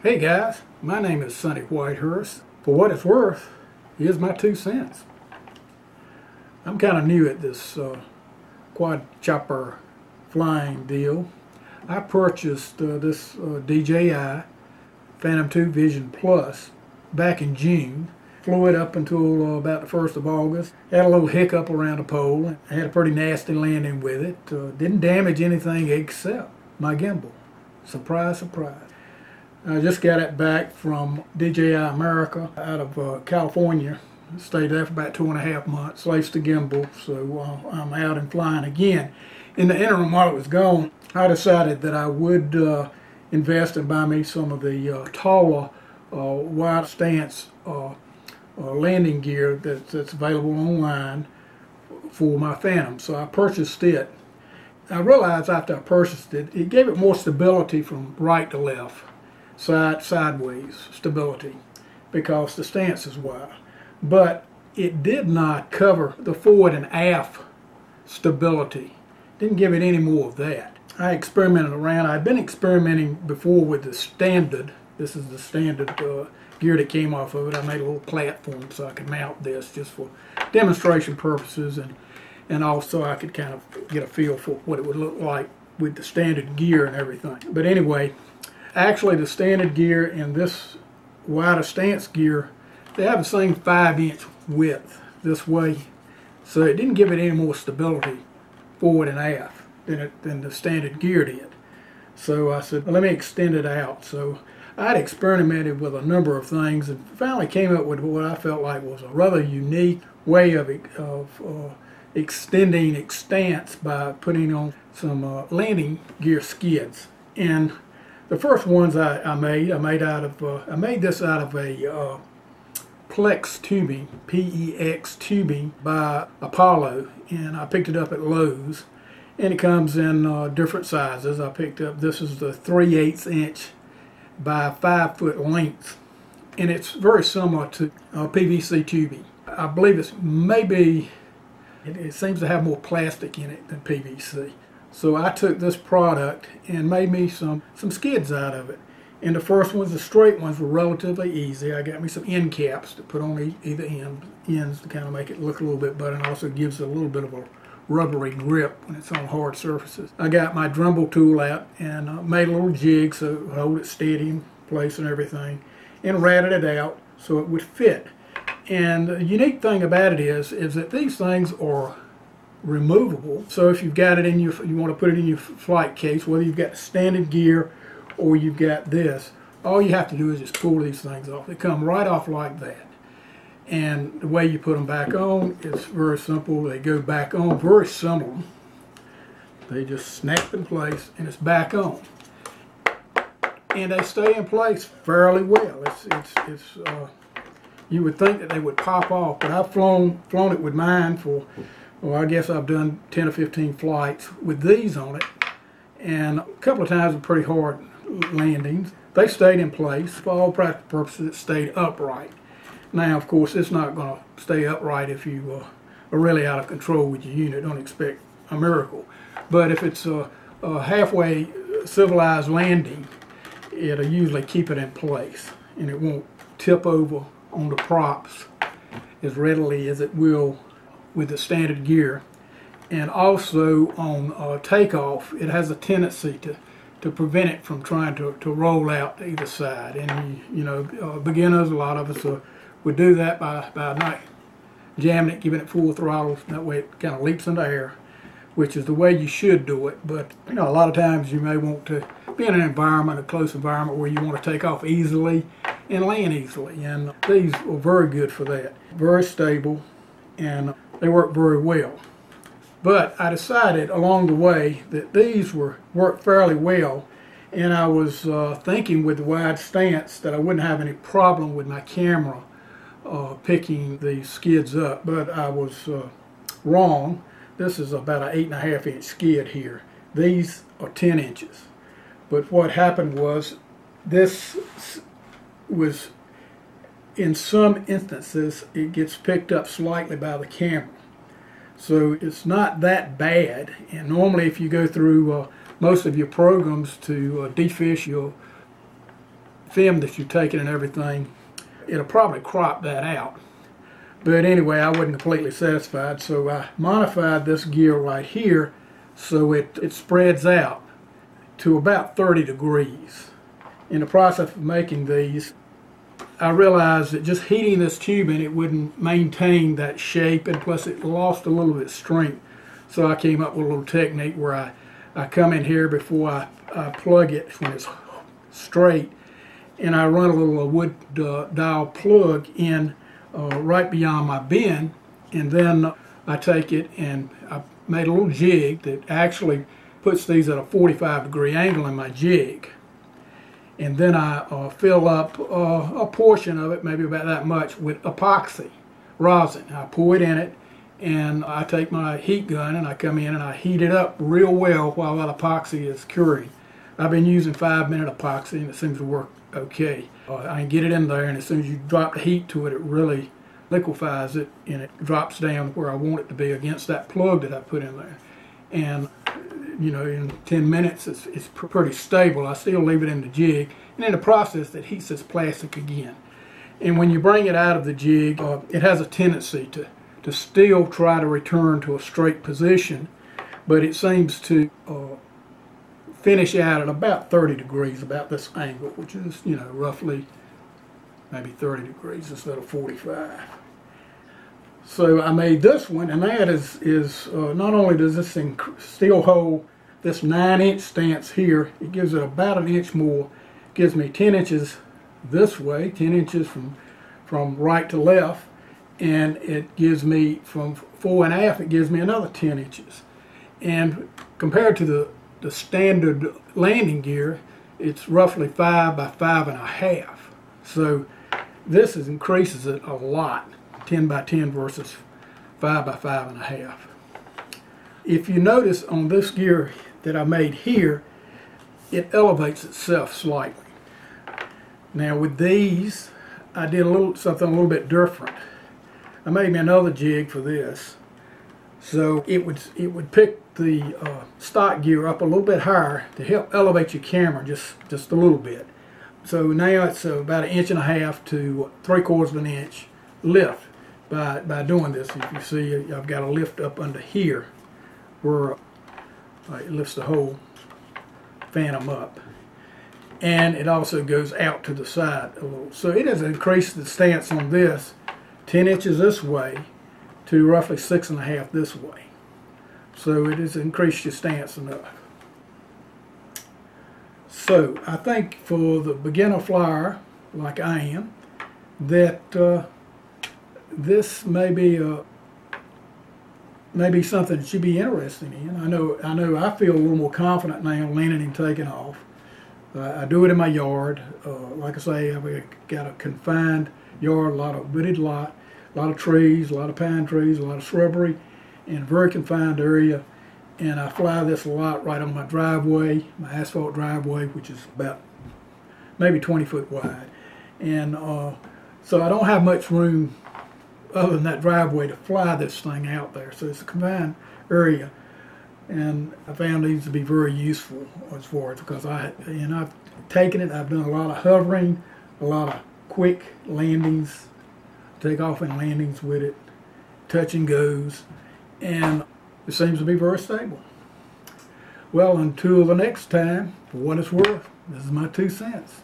Hey guys, my name is Sonny Whitehurst. For what it's worth, here's my 2 cents. I'm kind of new at this quad chopper flying deal. I purchased this DJI Phantom 2 Vision Plus back in June. Flew it up until about the 1st of August. Had a little hiccup around the pole. I had a pretty nasty landing with it. Didn't damage anything except my gimbal. Surprise, surprise. I just got it back from DJI America out of California. Stayed there for about 2.5 months. Laced the gimbal, so I'm out and flying again. In the interim, while it was gone, I decided that I would invest and buy me some of the taller, wide stance landing gear that's available online for my Phantom. So I purchased it. I realized after I purchased it, it gave it more stability from right to left. Sideways stability because the stance is wide, but it did not cover the forward and aft stability. Didn't give it any more of that. I experimented around. I'd been experimenting before with the standard. This is the standard gear that came off of it. I made a little platform so I could mount this just for demonstration purposes, and also I could kind of get a feel for what it would look like with the standard gear and everything. But anyway, actually, the standard gear and this wider stance gear, they have the same 5-inch width this way, so it didn't give it any more stability forward and aft than the standard gear did. So I said, well, let me extend it out. So I'd experimented with a number of things and finally came up with what I felt like was a rather unique way of extending stance by putting on some landing gear skids. And the first ones I made this out of a Plex tubing, PEX tubing by Apollo, and I picked it up at Lowe's, and it comes in different sizes. I picked up, this is the 3/8 inch by 5 foot length, and it's very similar to PVC tubing. I believe it's maybe, it seems to have more plastic in it than PVC. So I took this product and made me some skids out of it. And the first ones, the straight ones, were relatively easy. I got me some end caps to put on either ends to kind of make it look a little bit better, and also gives it a little bit of a rubbery grip when it's on hard surfaces. I got my Dremel tool out and made a little jig so it would hold it steady in place and everything, and ratted it out so it would fit. And the unique thing about it is that these things are removable. So if you've got it in you want to put it in your flight case, whether you've got the standard gear or you've got this, all you have to do is just pull these things off. They come right off like that. And the way you put them back on is very simple. They go back on very similar. They just snap in place and it's back on. And they stay in place fairly well. You would think that they would pop off, but I've flown it with mine for, well, I guess I've done 10 or 15 flights with these on it, and a couple of times with pretty hard landings. They stayed in place. For all practical purposes, it stayed upright. Now, of course, it's not going to stay upright if you are really out of control with your unit. Don't expect a miracle. But if it's a halfway civilized landing, it'll usually keep it in place, and it won't tip over on the props as readily as it will with the standard gear. And also on takeoff, it has a tendency to prevent it from trying to roll out to either side. And beginners, a lot of us would do that by not jamming it, giving it full throttle. That way it kind of leaps into air, which is the way you should do it. But a lot of times you may want to be in an environment, a close environment, where you want to take off easily and land easily. And these are very good for that. Very stable, and they work very well. But I decided along the way that these worked fairly well, and I was thinking with the wide stance that I wouldn't have any problem with my camera picking these skids up, but I was wrong. This is about an 8.5 inch skid here. These are 10 inches. But what happened was, this was, in some instances, it gets picked up slightly by the camera. So it's not that bad. And normally if you go through most of your programs to defish your film that you've taken and everything, it'll probably crop that out. But anyway, I wasn't completely satisfied, so I modified this gear right here so it spreads out to about 30 degrees. In the process of making these, I realized that just heating this tubing, it wouldn't maintain that shape, and plus it lost a little bit of strength. So I came up with a little technique where I come in here before I plug it when it's straight, and I run a little wood dowel plug in right beyond my bin, and then I take it and I made a little jig that actually puts these at a 45-degree angle in my jig. And then I fill up a portion of it, maybe about that much, with epoxy rosin. I pour it in it, and I take my heat gun and I come in and I heat it up real well while that epoxy is curing. I've been using 5-minute epoxy and it seems to work okay. I can get it in there, and as soon as you drop the heat to it, it really liquefies it and it drops down where I want it to be against that plug that I put in there. And you know, in 10 minutes it's pretty stable. I still leave it in the jig, and in the process it heats this plastic again. And when you bring it out of the jig, it has a tendency to still try to return to a straight position, but it seems to finish out at about 30 degrees, about this angle, which is, you know, roughly maybe 30 degrees instead of 45. So I made this one, and that is not only does this thing still hold this 9-inch stance here, it gives it about an inch more. It gives me 10 inches this way, 10 inches from right to left, and it gives me from 4.5, it gives me another 10 inches. And compared to the standard landing gear, it's roughly 5 by 5.5. So this increases it a lot. 10 by 10 versus 5 by 5.5. If you notice on this gear that I made here, it elevates itself slightly. Now with these, I did something a little bit different. I made me another jig for this, so it would pick the stock gear up a little bit higher to help elevate your camera just a little bit. So now it's about 1.5 to 3/4 of an inch lift. By doing this. If you see, I've got a lift up under here where it lifts the whole Phantom up, and it also goes out to the side a little. So it has increased the stance on this 10 inches this way to roughly 6.5 this way. So it has increased your stance enough. So I think for the beginner flyer like I am, that this may be something that you'd be interested in. I know I feel a little more confident now landing and taking off. I do it in my yard. Like I say, I've got a confined yard, a lot of wooded lot, a lot of trees, a lot of pine trees, a lot of shrubbery, and a very confined area. And I fly this a lot right on my driveway, my asphalt driveway, which is about maybe 20 foot wide. And so I don't have much room other than that driveway to fly this thing out there. So it's a confined area, and I found these to be very useful as far as, because I've taken it, I've done a lot of hovering, a lot of quick landings, take off and landings with it, touch and goes, and it seems to be very stable. Well, until the next time, for what it's worth, this is my 2 cents.